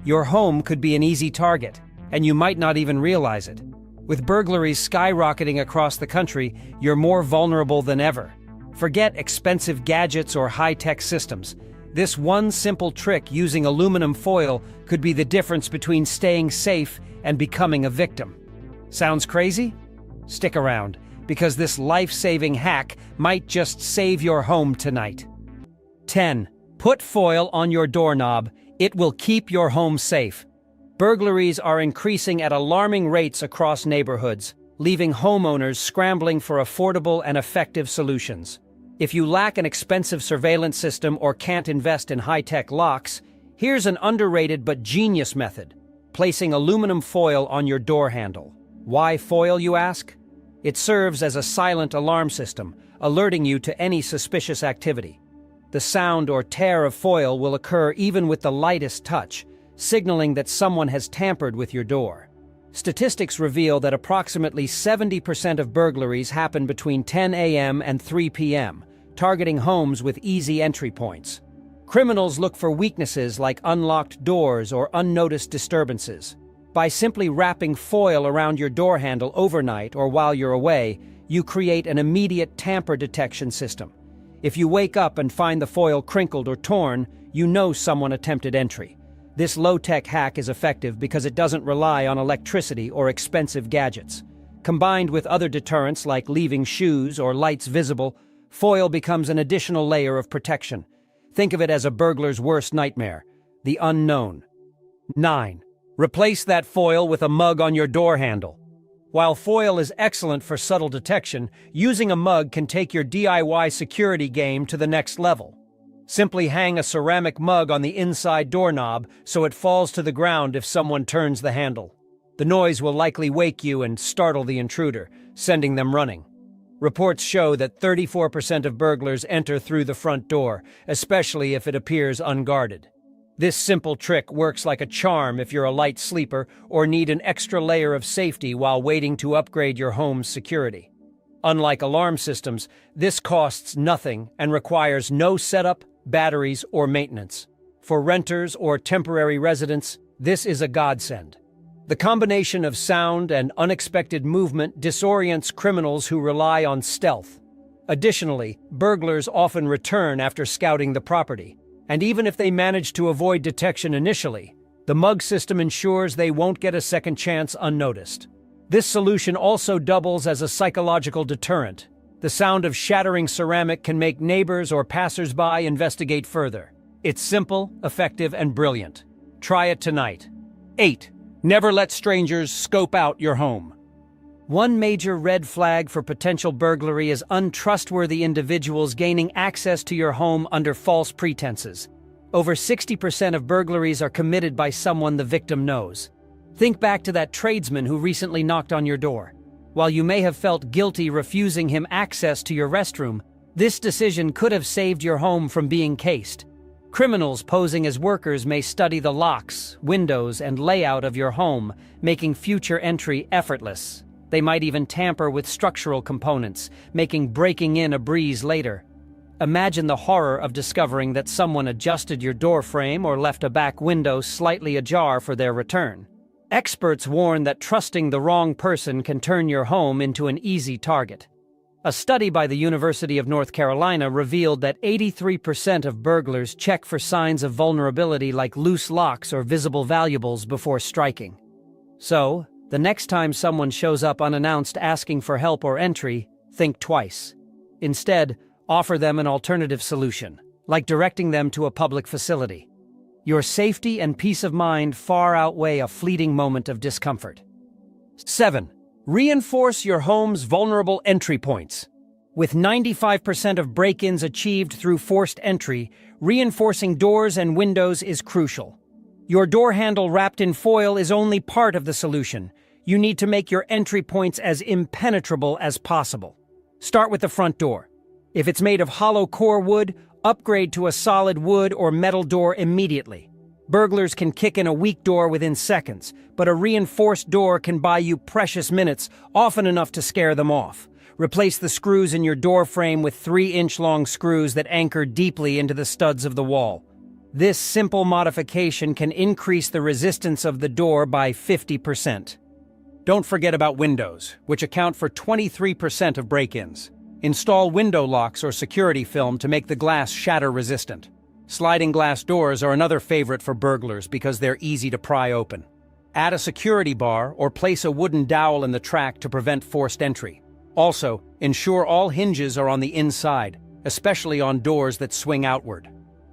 your home could be an easy target, and you might not even realize it. With burglaries skyrocketing across the country, you're more vulnerable than ever. Forget expensive gadgets or high-tech systems. This one simple trick using aluminum foil could be the difference between staying safe and becoming a victim. Sounds crazy? Stick around, because this life-saving hack might just save your home tonight. 10. Put foil on your doorknob. It will keep your home safe. Burglaries are increasing at alarming rates across neighborhoods, leaving homeowners scrambling for affordable and effective solutions. If you lack an expensive surveillance system or can't invest in high-tech locks, here's an underrated but genius method: placing aluminum foil on your door handle. Why foil, you ask? It serves as a silent alarm system, alerting you to any suspicious activity. The sound or tear of foil will occur even with the lightest touch, signaling that someone has tampered with your door. Statistics reveal that approximately 70% of burglaries happen between 10 a.m. and 3 p.m., targeting homes with easy entry points. Criminals look for weaknesses like unlocked doors or unnoticed disturbances. By simply wrapping foil around your door handle overnight or while you're away, you create an immediate tamper detection system. If you wake up and find the foil crinkled or torn, you know someone attempted entry. This low-tech hack is effective because it doesn't rely on electricity or expensive gadgets. Combined with other deterrents like leaving shoes or lights visible, foil becomes an additional layer of protection. Think of it as a burglar's worst nightmare: the unknown. 9. Replace that foil with a mug on your door handle. While foil is excellent for subtle detection, using a mug can take your DIY security game to the next level. Simply hang a ceramic mug on the inside doorknob so it falls to the ground if someone turns the handle. The noise will likely wake you and startle the intruder, sending them running. Reports show that 34% of burglars enter through the front door, especially if it appears unguarded. This simple trick works like a charm if you're a light sleeper or need an extra layer of safety while waiting to upgrade your home's security. Unlike alarm systems, this costs nothing and requires no setup, batteries, or maintenance. For renters or temporary residents, this is a godsend. The combination of sound and unexpected movement disorients criminals who rely on stealth. Additionally, burglars often return after scouting the property, and even if they manage to avoid detection initially, the mug system ensures they won't get a second chance unnoticed. This solution also doubles as a psychological deterrent. The sound of shattering ceramic can make neighbors or passers-by investigate further. It's simple, effective, and brilliant. Try it tonight. 8. Never let strangers scope out your home. One major red flag for potential burglary is untrustworthy individuals gaining access to your home under false pretenses. Over 60% of burglaries are committed by someone the victim knows. Think back to that tradesman who recently knocked on your door. While you may have felt guilty refusing him access to your restroom, this decision could have saved your home from being cased. Criminals posing as workers may study the locks, windows, and layout of your home, making future entry effortless. They might even tamper with structural components, making breaking in a breeze later. Imagine the horror of discovering that someone adjusted your door frame or left a back window slightly ajar for their return. Experts warn that trusting the wrong person can turn your home into an easy target. A study by the University of North Carolina revealed that 83% of burglars check for signs of vulnerability like loose locks or visible valuables before striking. So, the next time someone shows up unannounced asking for help or entry, think twice. Instead, offer them an alternative solution, like directing them to a public facility. Your safety and peace of mind far outweigh a fleeting moment of discomfort. 7. Reinforce your home's vulnerable entry points. With 95% of break-ins achieved through forced entry, reinforcing doors and windows is crucial. Your door handle wrapped in foil is only part of the solution. You need to make your entry points as impenetrable as possible. Start with the front door. If it's made of hollow core wood, upgrade to a solid wood or metal door immediately. Burglars can kick in a weak door within seconds, but a reinforced door can buy you precious minutes, often enough to scare them off. Replace the screws in your door frame with 3-inch long screws that anchor deeply into the studs of the wall. This simple modification can increase the resistance of the door by 50%. Don't forget about windows, which account for 23% of break-ins. Install window locks or security film to make the glass shatter-resistant. Sliding glass doors are another favorite for burglars because they're easy to pry open. Add a security bar or place a wooden dowel in the track to prevent forced entry. Also, ensure all hinges are on the inside, especially on doors that swing outward.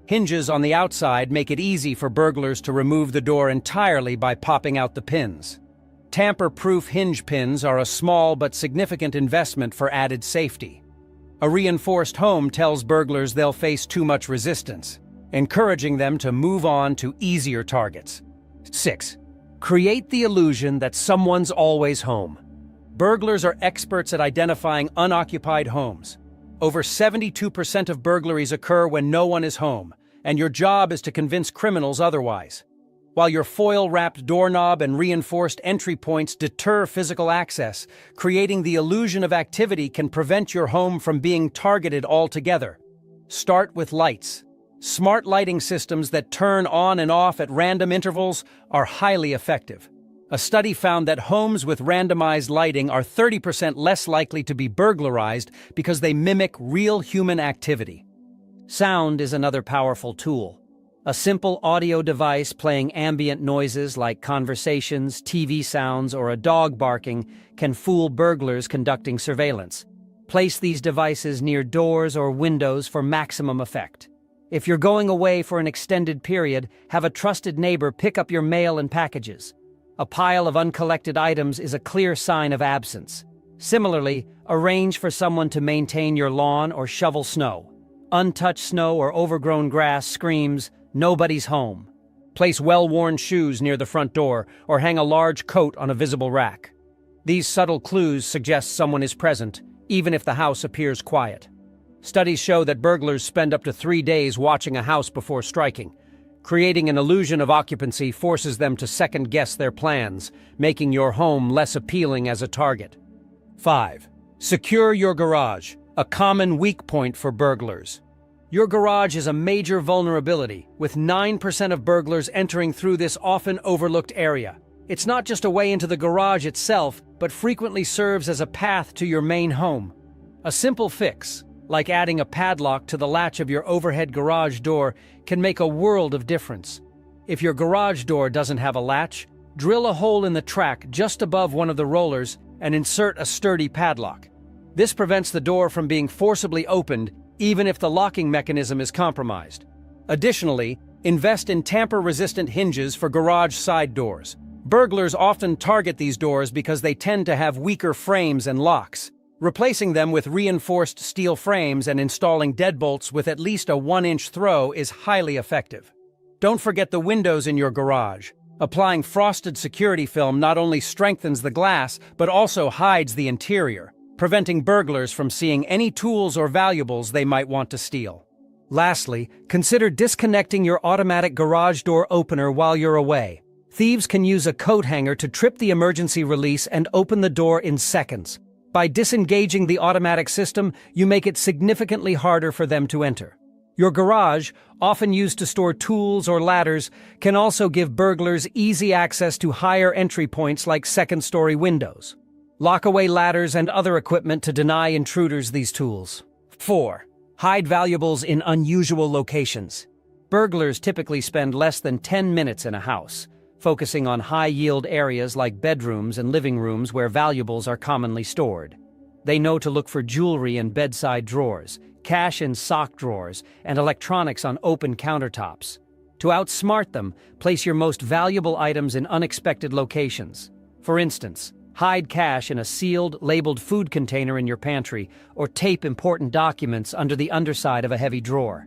Hinges on the outside make it easy for burglars to remove the door entirely by popping out the pins. Tamper-proof hinge pins are a small but significant investment for added safety. A reinforced home tells burglars they'll face too much resistance, encouraging them to move on to easier targets. 6. Create the illusion that someone's always home. Burglars are experts at identifying unoccupied homes. Over 72% of burglaries occur when no one is home, and your job is to convince criminals otherwise. While your foil-wrapped doorknob and reinforced entry points deter physical access, creating the illusion of activity can prevent your home from being targeted altogether. Start with lights. Smart lighting systems that turn on and off at random intervals are highly effective. A study found that homes with randomized lighting are 30% less likely to be burglarized because they mimic real human activity. Sound is another powerful tool. A simple audio device playing ambient noises like conversations, TV sounds, or a dog barking can fool burglars conducting surveillance. Place these devices near doors or windows for maximum effect. If you're going away for an extended period, have a trusted neighbor pick up your mail and packages. A pile of uncollected items is a clear sign of absence. Similarly, arrange for someone to maintain your lawn or shovel snow. Untouched snow or overgrown grass screams, "Nobody's home." Place well-worn shoes near the front door or hang a large coat on a visible rack. These subtle clues suggest someone is present, even if the house appears quiet. Studies show that burglars spend up to 3 days watching a house before striking. Creating an illusion of occupancy forces them to second-guess their plans, making your home less appealing as a target. 5. Secure your garage, a common weak point for burglars. Your garage is a major vulnerability, with 9% of burglars entering through this often overlooked area. It's not just a way into the garage itself, but frequently serves as a path to your main home. A simple fix, like adding a padlock to the latch of your overhead garage door, can make a world of difference. If your garage door doesn't have a latch, drill a hole in the track just above one of the rollers and insert a sturdy padlock. This prevents the door from being forcibly opened, even if the locking mechanism is compromised. Additionally, invest in tamper-resistant hinges for garage side doors. Burglars often target these doors because they tend to have weaker frames and locks. Replacing them with reinforced steel frames and installing deadbolts with at least a 1-inch throw is highly effective. Don't forget the windows in your garage. Applying frosted security film not only strengthens the glass, but also hides the interior, preventing burglars from seeing any tools or valuables they might want to steal. Lastly, consider disconnecting your automatic garage door opener while you're away. Thieves can use a coat hanger to trip the emergency release and open the door in seconds. By disengaging the automatic system, you make it significantly harder for them to enter. Your garage, often used to store tools or ladders, can also give burglars easy access to higher entry points like second-story windows. Lock away ladders and other equipment to deny intruders these tools. 4. Hide valuables in unusual locations. Burglars typically spend less than 10 minutes in a house, focusing on high-yield areas like bedrooms and living rooms where valuables are commonly stored. They know to look for jewelry in bedside drawers, cash in sock drawers, and electronics on open countertops. To outsmart them, place your most valuable items in unexpected locations. For instance, hide cash in a sealed, labeled food container in your pantry, or tape important documents under the underside of a heavy drawer.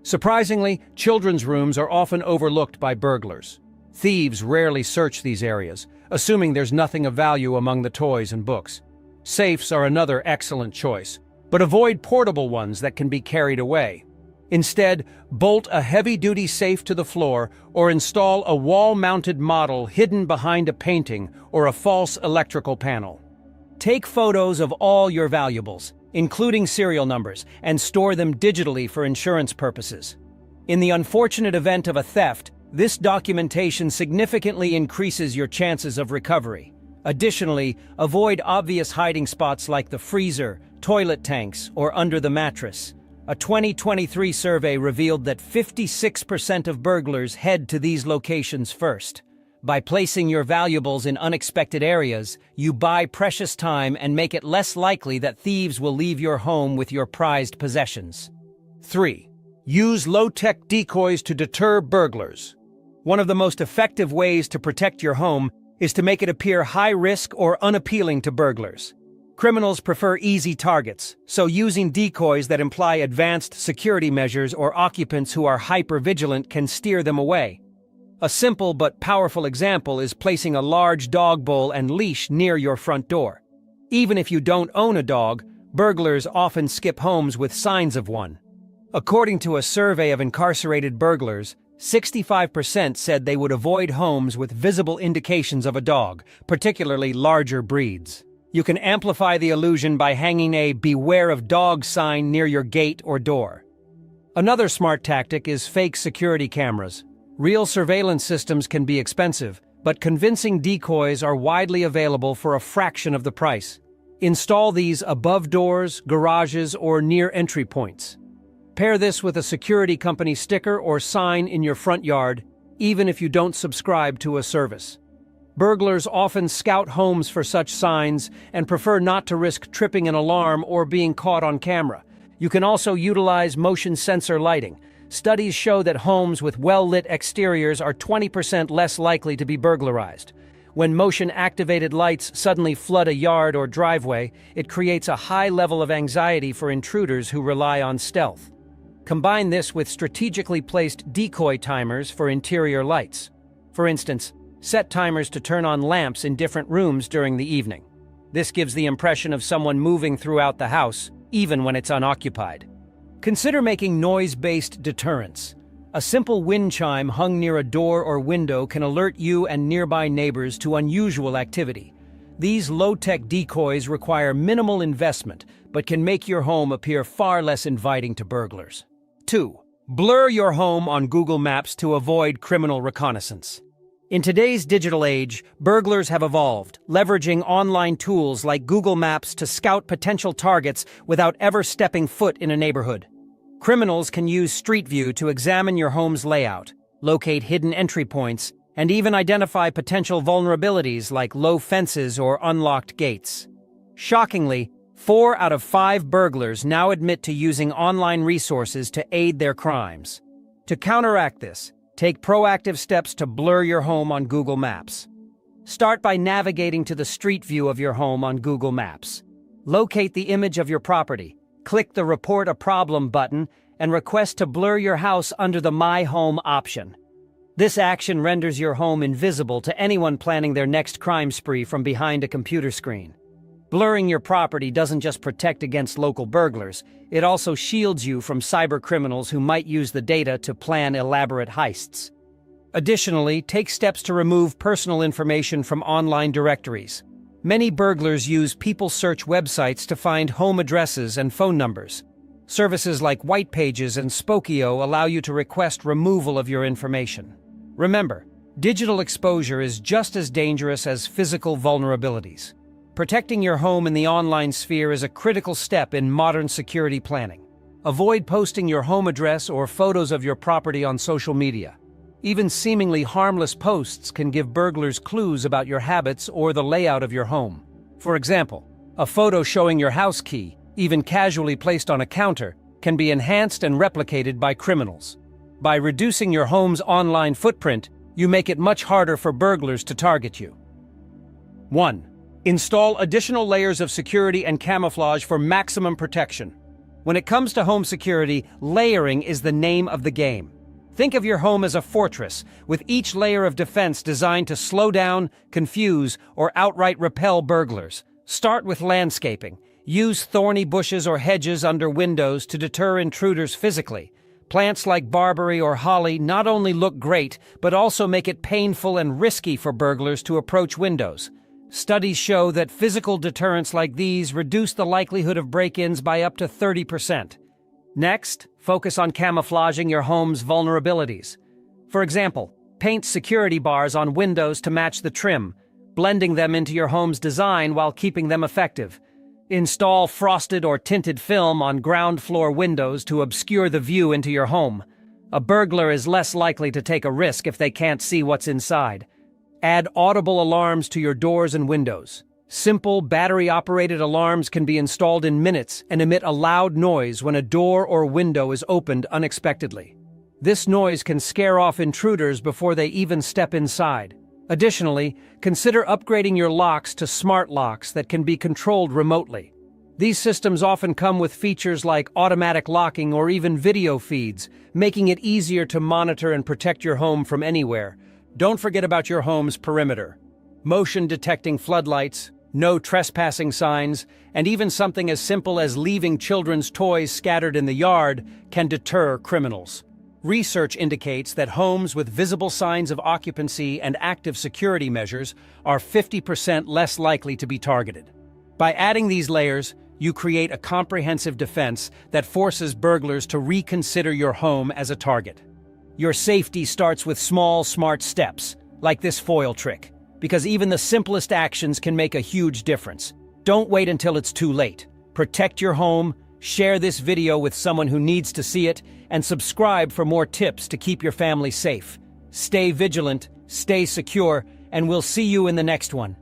Surprisingly, children's rooms are often overlooked by burglars. Thieves rarely search these areas, assuming there's nothing of value among the toys and books. Safes are another excellent choice, but avoid portable ones that can be carried away. Instead, bolt a heavy-duty safe to the floor or install a wall-mounted model hidden behind a painting or a false electrical panel. Take photos of all your valuables, including serial numbers, and store them digitally for insurance purposes. In the unfortunate event of a theft, this documentation significantly increases your chances of recovery. Additionally, avoid obvious hiding spots like the freezer, toilet tanks, or under the mattress. A 2023 survey revealed that 56% of burglars head to these locations first. By placing your valuables in unexpected areas, you buy precious time and make it less likely that thieves will leave your home with your prized possessions. 3. Use low-tech decoys to deter burglars. One of the most effective ways to protect your home is to make it appear high-risk or unappealing to burglars. Criminals prefer easy targets, so using decoys that imply advanced security measures or occupants who are hyper-vigilant can steer them away. A simple but powerful example is placing a large dog bowl and leash near your front door. Even if you don't own a dog, burglars often skip homes with signs of one. According to a survey of incarcerated burglars, 65% said they would avoid homes with visible indications of a dog, particularly larger breeds. You can amplify the illusion by hanging a "Beware of Dogs" sign near your gate or door. Another smart tactic is fake security cameras. Real surveillance systems can be expensive, but convincing decoys are widely available for a fraction of the price. Install these above doors, garages, or near entry points. Pair this with a security company sticker or sign in your front yard, even if you don't subscribe to a service. Burglars often scout homes for such signs and prefer not to risk tripping an alarm or being caught on camera. You can also utilize motion sensor lighting. Studies show that homes with well-lit exteriors are 20% less likely to be burglarized. When motion-activated lights suddenly flood a yard or driveway, it creates a high level of anxiety for intruders who rely on stealth. Combine this with strategically placed decoy timers for interior lights. For instance, set timers to turn on lamps in different rooms during the evening. This gives the impression of someone moving throughout the house, even when it's unoccupied. Consider making noise-based deterrents. A simple wind chime hung near a door or window can alert you and nearby neighbors to unusual activity. These low-tech decoys require minimal investment, but can make your home appear far less inviting to burglars. 2. Blur your home on Google Maps to avoid criminal reconnaissance. In today's digital age, burglars have evolved, leveraging online tools like Google Maps to scout potential targets without ever stepping foot in a neighborhood. Criminals can use Street View to examine your home's layout, locate hidden entry points, and even identify potential vulnerabilities like low fences or unlocked gates. Shockingly, 4 out of 5 burglars now admit to using online resources to aid their crimes. To counteract this, take proactive steps to blur your home on Google Maps. Start by navigating to the street view of your home on Google Maps. Locate the image of your property, click the Report a Problem button, and request to blur your house under the My Home option. This action renders your home invisible to anyone planning their next crime spree from behind a computer screen. Blurring your property doesn't just protect against local burglars, it also shields you from cyber criminals who might use the data to plan elaborate heists. Additionally, take steps to remove personal information from online directories. Many burglars use people search websites to find home addresses and phone numbers. Services like White Pages and Spokeo allow you to request removal of your information. Remember, digital exposure is just as dangerous as physical vulnerabilities. Protecting your home in the online sphere is a critical step in modern security planning. Avoid posting your home address or photos of your property on social media. Even seemingly harmless posts can give burglars clues about your habits or the layout of your home. For example, a photo showing your house key, even casually placed on a counter, can be enhanced and replicated by criminals. By reducing your home's online footprint, you make it much harder for burglars to target you. 1. Install additional layers of security and camouflage for maximum protection. When it comes to home security, layering is the name of the game. Think of your home as a fortress, with each layer of defense designed to slow down, confuse, or outright repel burglars. Start with landscaping. Use thorny bushes or hedges under windows to deter intruders physically. Plants like barberry or holly not only look great, but also make it painful and risky for burglars to approach windows. Studies show that physical deterrents like these reduce the likelihood of break-ins by up to 30%. Next, focus on camouflaging your home's vulnerabilities. For example, paint security bars on windows to match the trim, blending them into your home's design while keeping them effective. Install frosted or tinted film on ground floor windows to obscure the view into your home. A burglar is less likely to take a risk if they can't see what's inside. Add audible alarms to your doors and windows. Simple, battery-operated alarms can be installed in minutes and emit a loud noise when a door or window is opened unexpectedly. This noise can scare off intruders before they even step inside. Additionally, consider upgrading your locks to smart locks that can be controlled remotely. These systems often come with features like automatic locking or even video feeds, making it easier to monitor and protect your home from anywhere. Don't forget about your home's perimeter. Motion-detecting floodlights, no trespassing signs, and even something as simple as leaving children's toys scattered in the yard can deter criminals. Research indicates that homes with visible signs of occupancy and active security measures are 50% less likely to be targeted. By adding these layers, you create a comprehensive defense that forces burglars to reconsider your home as a target. Your safety starts with small, smart steps, like this foil trick, because even the simplest actions can make a huge difference. Don't wait until it's too late. Protect your home, share this video with someone who needs to see it, and subscribe for more tips to keep your family safe. Stay vigilant, stay secure, and we'll see you in the next one.